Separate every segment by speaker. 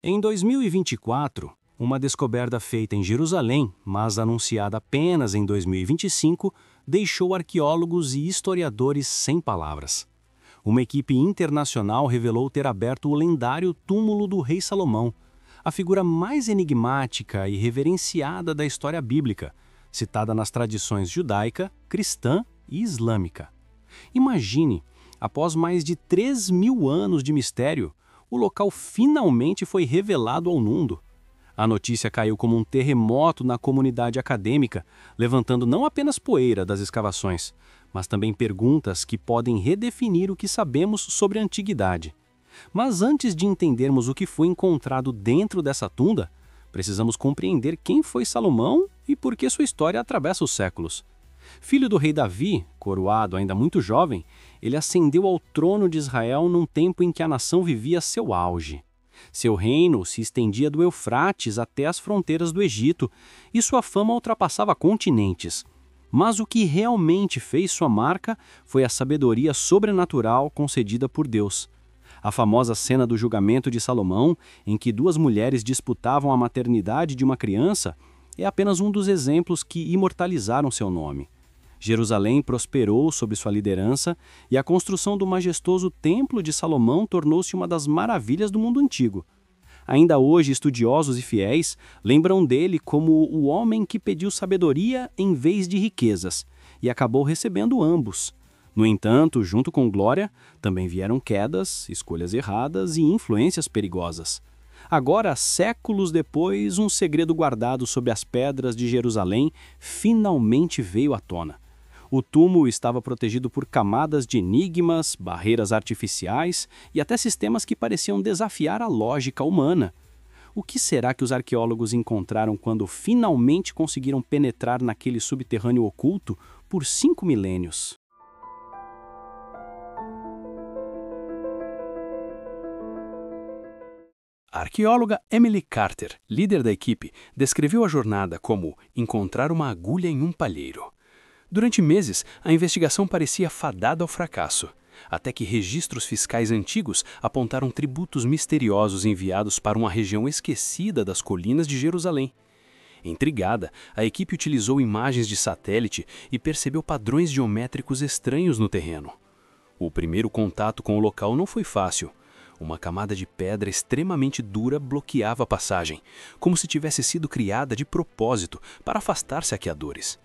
Speaker 1: Em 2024, uma descoberta feita em Jerusalém, mas anunciada apenas em 2025, deixou arqueólogos e historiadores sem palavras. Uma equipe internacional revelou ter aberto o lendário túmulo do rei Salomão, a figura mais enigmática e reverenciada da história bíblica, citada nas tradições judaica, cristã e islâmica. Imagine, após mais de 3.000 anos de mistério, o local finalmente foi revelado ao mundo. A notícia caiu como um terremoto na comunidade acadêmica, levantando não apenas poeira das escavações, mas também perguntas que podem redefinir o que sabemos sobre a antiguidade. Mas antes de entendermos o que foi encontrado dentro dessa tunda, precisamos compreender quem foi Salomão e por que sua história atravessa os séculos. Filho do rei Davi, coroado ainda muito jovem, ele ascendeu ao trono de Israel num tempo em que a nação vivia seu auge. Seu reino se estendia do Eufrates até as fronteiras do Egito, e sua fama ultrapassava continentes. Mas o que realmente fez sua marca foi a sabedoria sobrenatural concedida por Deus. A famosa cena do julgamento de Salomão, em que duas mulheres disputavam a maternidade de uma criança, é apenas um dos exemplos que imortalizaram seu nome. Jerusalém prosperou sob sua liderança e a construção do majestoso Templo de Salomão tornou-se uma das maravilhas do mundo antigo. Ainda hoje, estudiosos e fiéis lembram dele como o homem que pediu sabedoria em vez de riquezas e acabou recebendo ambos. No entanto, junto com glória, também vieram quedas, escolhas erradas e influências perigosas. Agora, séculos depois, um segredo guardado sob as pedras de Jerusalém finalmente veio à tona. O túmulo estava protegido por camadas de enigmas, barreiras artificiais e até sistemas que pareciam desafiar a lógica humana. O que será que os arqueólogos encontraram quando finalmente conseguiram penetrar naquele subterrâneo oculto por 5 milênios? A arqueóloga Emily Carter, líder da equipe, descreveu a jornada como encontrar uma agulha em um palheiro. Durante meses, a investigação parecia fadada ao fracasso, até que registros fiscais antigos apontaram tributos misteriosos enviados para uma região esquecida das colinas de Jerusalém. Intrigada, a equipe utilizou imagens de satélite e percebeu padrões geométricos estranhos no terreno. O primeiro contato com o local não foi fácil. Uma camada de pedra extremamente dura bloqueava a passagem, como se tivesse sido criada de propósito para afastar saqueadores.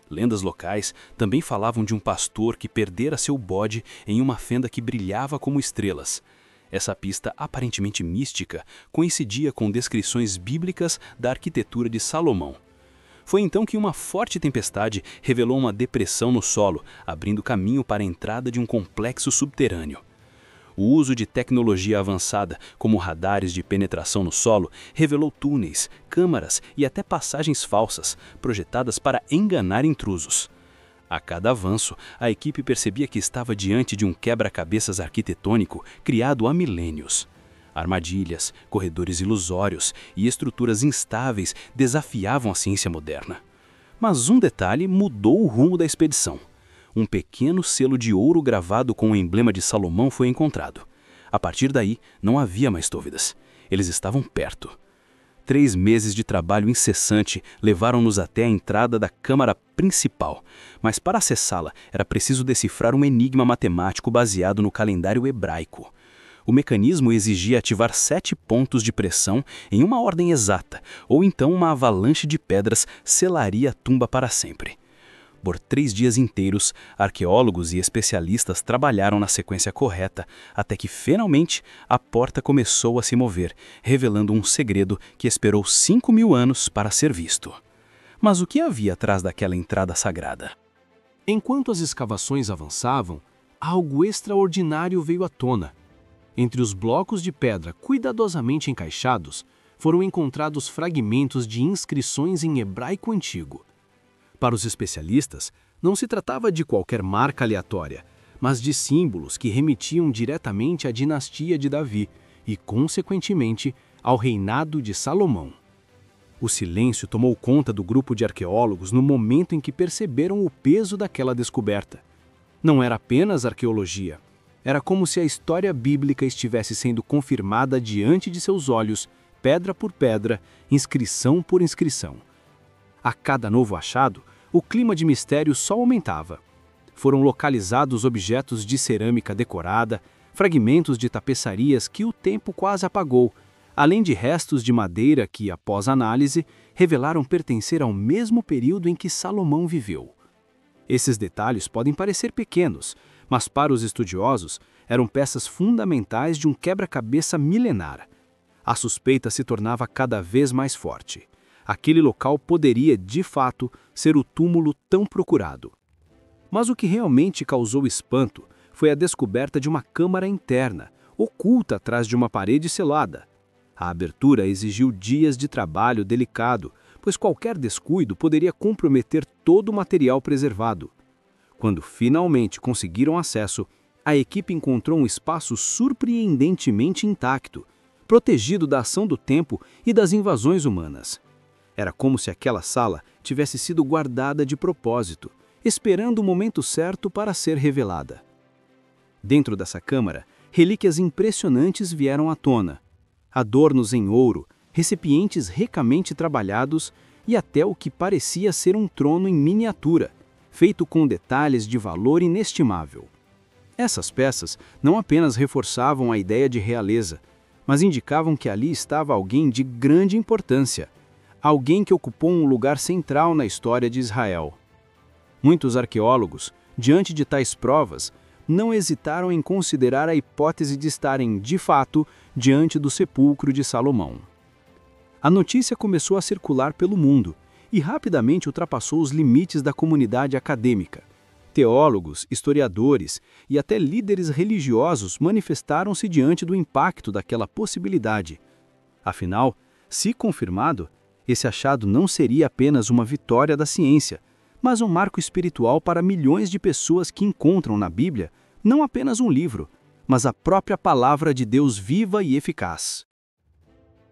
Speaker 1: Lendas locais também falavam de um pastor que perdera seu bode em uma fenda que brilhava como estrelas. Essa pista aparentemente mística coincidia com descrições bíblicas da arquitetura de Salomão. Foi então que uma forte tempestade revelou uma depressão no solo, abrindo caminho para a entrada de um complexo subterrâneo. O uso de tecnologia avançada, como radares de penetração no solo, revelou túneis, câmaras e até passagens falsas, projetadas para enganar intrusos. A cada avanço, a equipe percebia que estava diante de um quebra-cabeças arquitetônico criado há milênios. Armadilhas, corredores ilusórios e estruturas instáveis desafiavam a ciência moderna. Mas um detalhe mudou o rumo da expedição. Um pequeno selo de ouro gravado com o emblema de Salomão foi encontrado. A partir daí, não havia mais dúvidas. Eles estavam perto. 3 meses de trabalho incessante levaram-nos até a entrada da câmara principal, mas para acessá-la era preciso decifrar um enigma matemático baseado no calendário hebraico. O mecanismo exigia ativar 7 pontos de pressão em uma ordem exata, ou então uma avalanche de pedras selaria a tumba para sempre. Por 3 dias inteiros, arqueólogos e especialistas trabalharam na sequência correta, até que, finalmente, a porta começou a se mover, revelando um segredo que esperou 5.000 anos para ser visto. Mas o que havia atrás daquela entrada sagrada? Enquanto as escavações avançavam, algo extraordinário veio à tona. Entre os blocos de pedra cuidadosamente encaixados, foram encontrados fragmentos de inscrições em hebraico antigo. Para os especialistas, não se tratava de qualquer marca aleatória, mas de símbolos que remetiam diretamente à dinastia de Davi e, consequentemente, ao reinado de Salomão. O silêncio tomou conta do grupo de arqueólogos no momento em que perceberam o peso daquela descoberta. Não era apenas arqueologia,
Speaker 2: Era como se a história bíblica estivesse sendo confirmada diante de seus olhos, pedra por pedra, inscrição por inscrição. A cada novo achado, o clima de mistério só aumentava. Foram localizados objetos de cerâmica decorada, fragmentos de tapeçarias que o tempo quase apagou, além de restos de madeira que, após análise, revelaram pertencer ao mesmo período em que Salomão viveu. Esses detalhes podem parecer pequenos, mas para os estudiosos eram peças fundamentais de um quebra-cabeça milenar. A suspeita se tornava cada vez mais forte. Aquele local poderia, de fato, ser o túmulo tão procurado. Mas o que realmente causou espanto foi a descoberta de uma câmara interna, oculta atrás de uma parede selada. A abertura exigiu dias de trabalho delicado, pois qualquer descuido poderia comprometer todo o material preservado. Quando finalmente conseguiram acesso, a equipe encontrou um espaço surpreendentemente intacto, protegido da ação do tempo e das invasões humanas. Era como se aquela sala tivesse sido guardada de propósito, esperando o momento certo para ser revelada. Dentro dessa câmara, relíquias impressionantes vieram à tona. Adornos em ouro, recipientes ricamente trabalhados e até o que parecia ser um trono em miniatura, feito com detalhes de valor inestimável. Essas peças não apenas reforçavam a ideia de realeza, mas indicavam que ali estava alguém de grande importância, alguém que ocupou um lugar central na história de Israel. Muitos arqueólogos, diante de tais provas, não hesitaram em considerar a hipótese de estarem, de fato, diante do sepulcro de Salomão. A notícia começou a circular pelo mundo e rapidamente ultrapassou os limites da comunidade acadêmica. Teólogos, historiadores e até líderes religiosos manifestaram-se diante do impacto daquela possibilidade. Afinal, se confirmado, esse achado não seria apenas uma vitória da ciência, mas um marco espiritual para milhões de pessoas que encontram na Bíblia não apenas um livro, mas a própria palavra de Deus viva e eficaz.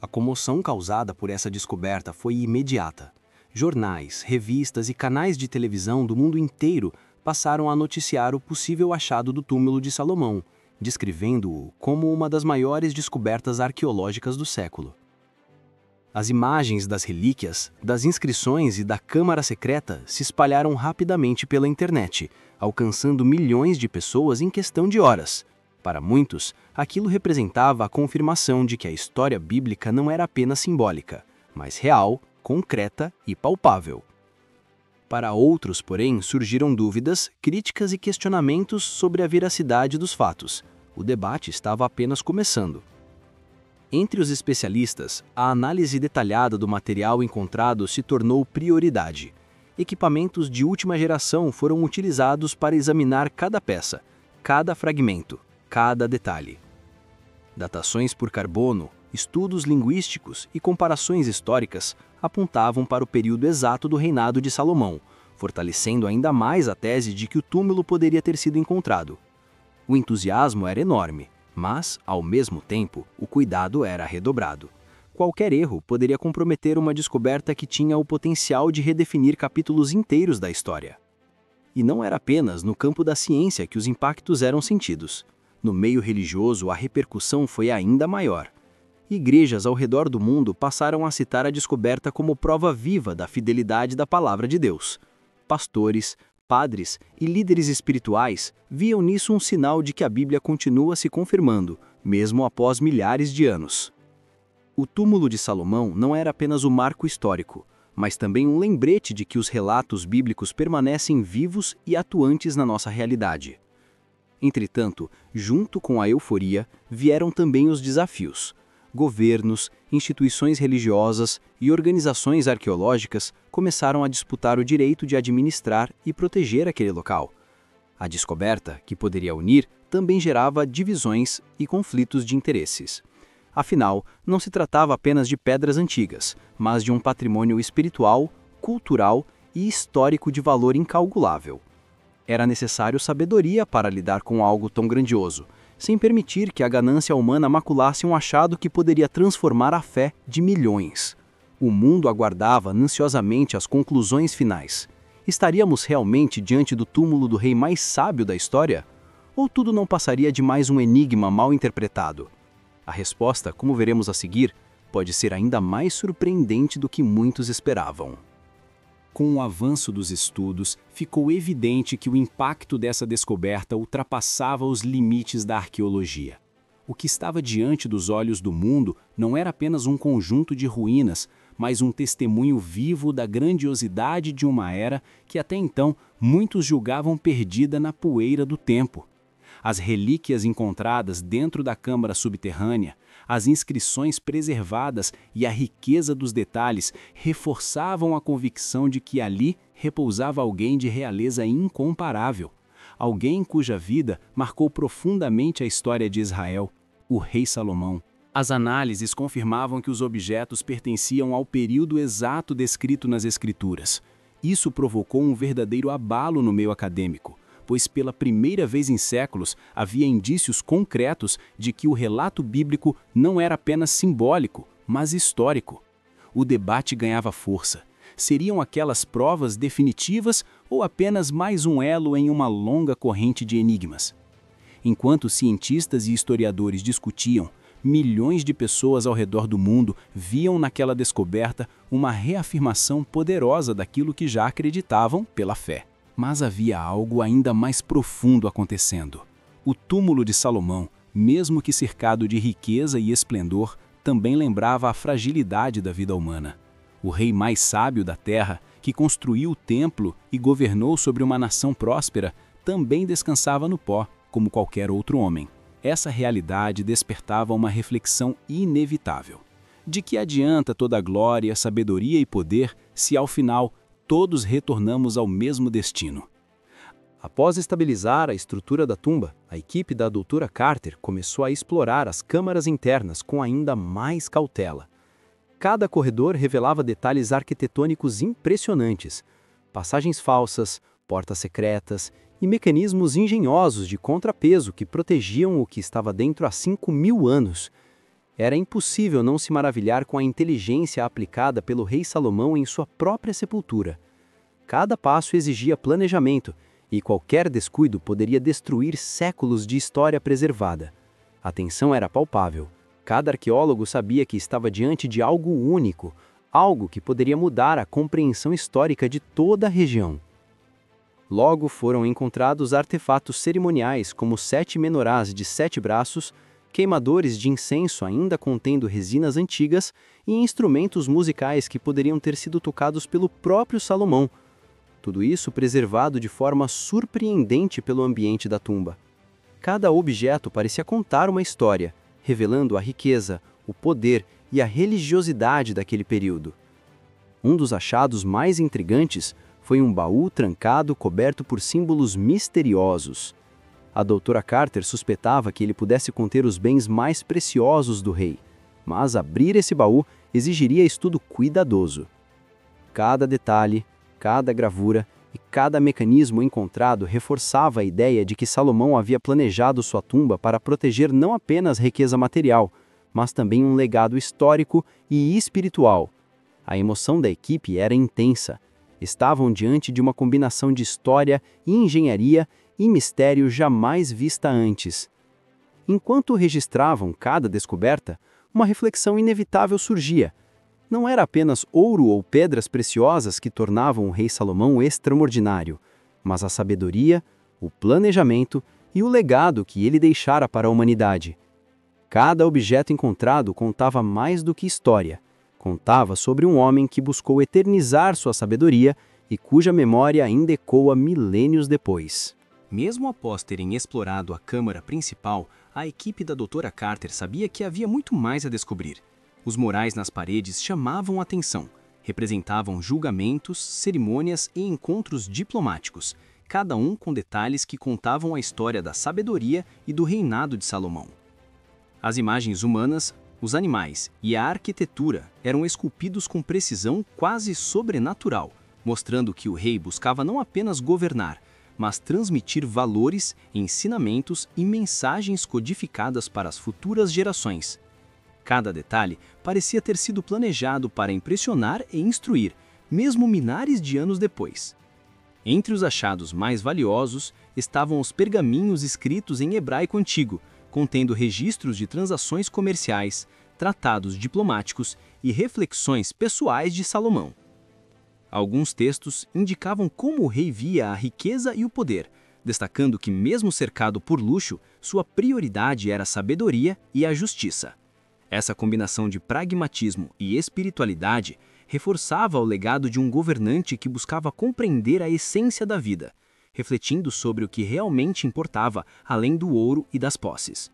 Speaker 1: A comoção causada por essa descoberta foi imediata. Jornais, revistas e canais de televisão do mundo inteiro passaram a noticiar o possível achado do túmulo de Salomão, descrevendo-o como uma das maiores descobertas arqueológicas do século. As imagens das relíquias, das inscrições e da câmara secreta se espalharam rapidamente pela internet, alcançando milhões de pessoas em questão de horas. Para muitos, aquilo representava a confirmação de que a história bíblica não era apenas simbólica, mas real, concreta e palpável. Para outros, porém, surgiram dúvidas, críticas e questionamentos sobre a veracidade dos fatos. O debate estava apenas começando. Entre os especialistas, a análise detalhada do material encontrado se tornou prioridade. Equipamentos de última geração foram utilizados para examinar cada peça, cada fragmento, cada detalhe. Datações por carbono, estudos linguísticos e comparações históricas apontavam para o período exato do reinado de Salomão, fortalecendo ainda mais a tese de que o túmulo poderia ter sido encontrado. O entusiasmo era enorme, mas, ao mesmo tempo, o cuidado era redobrado. Qualquer erro poderia comprometer uma descoberta que tinha o potencial de redefinir capítulos inteiros da história. E não era apenas no campo da ciência que os impactos eram sentidos. No meio religioso, a repercussão foi ainda maior. Igrejas ao redor do mundo passaram a citar a descoberta como prova viva da fidelidade da palavra de Deus. Pastores, padres e líderes espirituais viam nisso um sinal de que a Bíblia continua se confirmando, mesmo após milhares de anos. O túmulo de Salomão não era apenas um marco histórico, mas também um lembrete de que os relatos bíblicos permanecem vivos e atuantes na nossa realidade. Entretanto, junto com a euforia, vieram também os desafios. Governos, instituições religiosas e organizações arqueológicas começaram a disputar o direito de administrar e proteger aquele local. A descoberta, que poderia unir, também gerava divisões e conflitos de interesses. Afinal, não se tratava apenas de pedras antigas, mas de um patrimônio espiritual, cultural e histórico de valor incalculável. Era necessário sabedoria para lidar com algo tão grandioso, sem permitir que a ganância humana maculasse um achado que poderia transformar a fé de milhões. O mundo aguardava ansiosamente as conclusões finais. Estaríamos realmente diante do túmulo do rei mais sábio da história?
Speaker 2: Ou tudo não passaria de mais um enigma mal interpretado? A resposta, como veremos a seguir, pode ser ainda mais surpreendente do que muitos esperavam. Com o avanço dos estudos, ficou evidente que o impacto dessa descoberta ultrapassava os limites da arqueologia. O que estava diante dos olhos do mundo não era apenas um conjunto de ruínas, mas um testemunho vivo da grandiosidade de uma era que até então muitos julgavam perdida na poeira do tempo. As relíquias encontradas dentro da câmara subterrânea, as inscrições preservadas e a riqueza dos detalhes reforçavam a convicção de que ali repousava alguém de realeza incomparável, alguém cuja vida marcou profundamente a história de Israel, o rei Salomão. As análises confirmavam que os objetos pertenciam ao período exato descrito nas Escrituras. Isso provocou um verdadeiro abalo no meio acadêmico, pois pela primeira vez em séculos havia indícios concretos de que o relato bíblico não era apenas simbólico, mas histórico. O debate ganhava força. Seriam aquelas provas definitivas ou apenas mais um elo em uma longa corrente de enigmas? Enquanto cientistas e historiadores discutiam, milhões de pessoas ao redor do mundo viam naquela descoberta uma reafirmação poderosa daquilo que já acreditavam pela fé. Mas havia algo ainda mais profundo acontecendo. O túmulo de Salomão, mesmo que cercado de riqueza e esplendor, também lembrava a fragilidade da vida humana. O rei mais sábio da terra, que construiu o templo e governou sobre uma nação próspera, também descansava no pó, como qualquer outro homem. Essa realidade despertava uma reflexão inevitável. De que adianta toda a glória, sabedoria e poder se, ao final, todos retornamos ao mesmo destino? Após estabilizar a estrutura da tumba, a equipe da doutora Carter começou a explorar as câmaras internas com ainda mais cautela. Cada corredor revelava detalhes arquitetônicos impressionantes, passagens falsas, portas secretas e mecanismos engenhosos de contrapeso que protegiam o que estava dentro há 5.000 anos. Era impossível não se maravilhar com a inteligência aplicada pelo rei Salomão em sua própria sepultura. Cada passo exigia planejamento, e qualquer descuido poderia destruir séculos de história preservada. A tensão era palpável. Cada arqueólogo sabia que estava diante de algo único, algo que poderia mudar a compreensão histórica de toda a região. Logo foram encontrados artefatos cerimoniais como 7 menorás de 7 braços, queimadores de incenso ainda contendo resinas antigas e instrumentos musicais que poderiam ter sido tocados pelo próprio Salomão. Tudo isso preservado de forma surpreendente pelo ambiente da tumba. Cada objeto parecia contar uma história, revelando a riqueza, o poder e a religiosidade daquele período. Um dos achados mais intrigantes foi um baú trancado coberto por símbolos misteriosos. A doutora Carter suspeitava que ele pudesse conter os bens mais preciosos do rei, mas abrir esse baú exigiria estudo cuidadoso. Cada detalhe, cada gravura e cada mecanismo encontrado reforçava a ideia de que Salomão havia planejado sua tumba para proteger não apenas riqueza material, mas também um legado histórico e espiritual. A emoção da equipe era intensa. Estavam diante de uma combinação de história, engenharia e mistério jamais vista antes. Enquanto registravam cada descoberta, uma reflexão inevitável surgia. Não era apenas ouro ou pedras preciosas que tornavam o rei Salomão extraordinário, mas a sabedoria, o planejamento e o legado que ele deixara para a humanidade. Cada objeto encontrado contava mais do que história. Contava sobre um homem que buscou eternizar sua sabedoria e cuja memória ainda ecoa milênios depois. Mesmo após terem explorado a câmara principal, a equipe da doutora Carter sabia que havia muito mais a descobrir. Os murais nas paredes chamavam a atenção, representavam julgamentos, cerimônias e encontros diplomáticos, cada um com detalhes que contavam a história da sabedoria e do reinado de Salomão. As imagens humanas, os animais e a arquitetura eram esculpidos com precisão quase sobrenatural, mostrando que o rei buscava não apenas governar, mas transmitir valores, ensinamentos e mensagens codificadas para as futuras gerações. Cada detalhe parecia ter sido planejado para impressionar e instruir, mesmo milhares de anos depois. Entre os achados mais valiosos estavam os pergaminhos escritos em hebraico antigo, contendo registros de transações comerciais, tratados diplomáticos e reflexões pessoais de Salomão. Alguns textos indicavam como o rei via a riqueza e o poder, destacando que, mesmo cercado por luxo, sua prioridade era a sabedoria e a justiça. Essa combinação de pragmatismo e espiritualidade reforçava o legado de um governante que buscava compreender a essência da vida, refletindo sobre o que realmente importava além do ouro e das posses.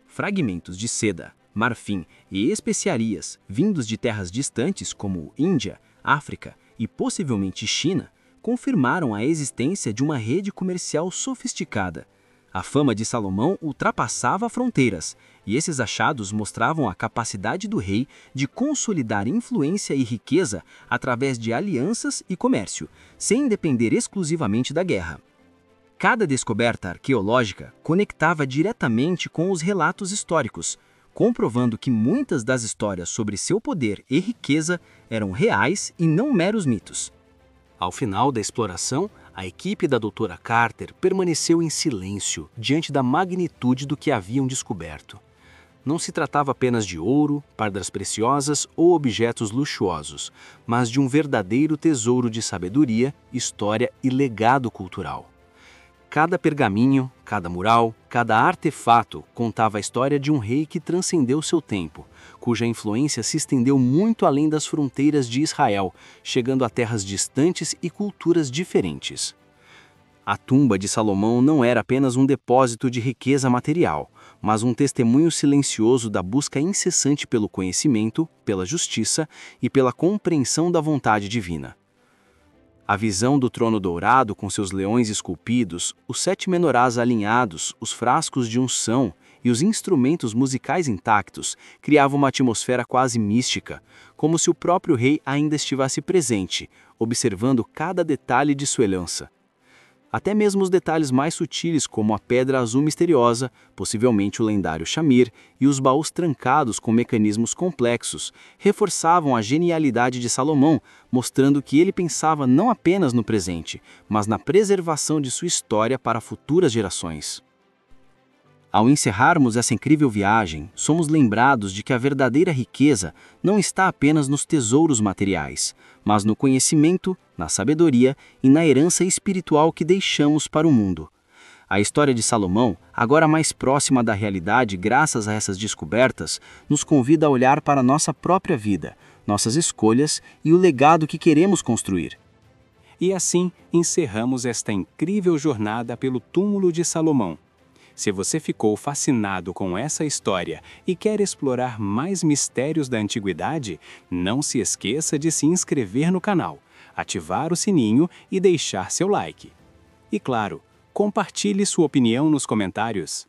Speaker 2: Fragmentos de seda, marfim e especiarias vindos de terras distantes como Índia, África e possivelmente China confirmaram a existência de uma rede comercial sofisticada. A fama de Salomão ultrapassava fronteiras, e esses achados mostravam a capacidade do rei de consolidar influência e riqueza através de alianças e comércio, sem depender exclusivamente da guerra. Cada descoberta arqueológica conectava diretamente com os relatos históricos, comprovando que muitas das histórias sobre seu poder e riqueza eram reais e não meros mitos.
Speaker 1: Ao final da exploração, a equipe da Dra. Carter permaneceu em silêncio diante da magnitude do que haviam descoberto. Não se tratava apenas de ouro, pedras preciosas ou objetos luxuosos, mas de um verdadeiro tesouro de sabedoria, história e legado cultural. Cada pergaminho, cada mural, cada artefato contava a história de um rei que transcendeu seu tempo, cuja influência se estendeu muito além das fronteiras de Israel, chegando a terras distantes e culturas diferentes. A tumba de Salomão não era apenas um depósito de riqueza material, mas um testemunho silencioso da busca incessante pelo conhecimento, pela justiça e pela compreensão da vontade divina. A visão do trono dourado com seus leões esculpidos, os 7 menorás alinhados, os frascos de unção e os instrumentos musicais intactos criava uma atmosfera quase mística, como se o próprio rei ainda estivesse presente, observando cada detalhe de sua herança. Até mesmo os detalhes mais sutis, como a pedra azul misteriosa, possivelmente o lendário Shamir, e os baús trancados com mecanismos complexos, reforçavam a genialidade de Salomão, mostrando que ele pensava não apenas no presente, mas na preservação de sua história para futuras gerações. Ao encerrarmos essa incrível viagem, somos lembrados de que a verdadeira riqueza não está apenas nos tesouros materiais, mas no conhecimento, na sabedoria e na herança espiritual que deixamos para o mundo. A história de Salomão, agora mais próxima da realidade graças a essas descobertas, nos convida a olhar para nossa própria vida, nossas escolhas e o legado que queremos construir.
Speaker 2: E assim encerramos esta incrível jornada pelo túmulo de Salomão. Se você ficou fascinado com essa história e quer explorar mais mistérios da antiguidade, não se esqueça de se inscrever no canal, ativar o sininho e deixar seu like. E claro, compartilhe sua opinião nos comentários.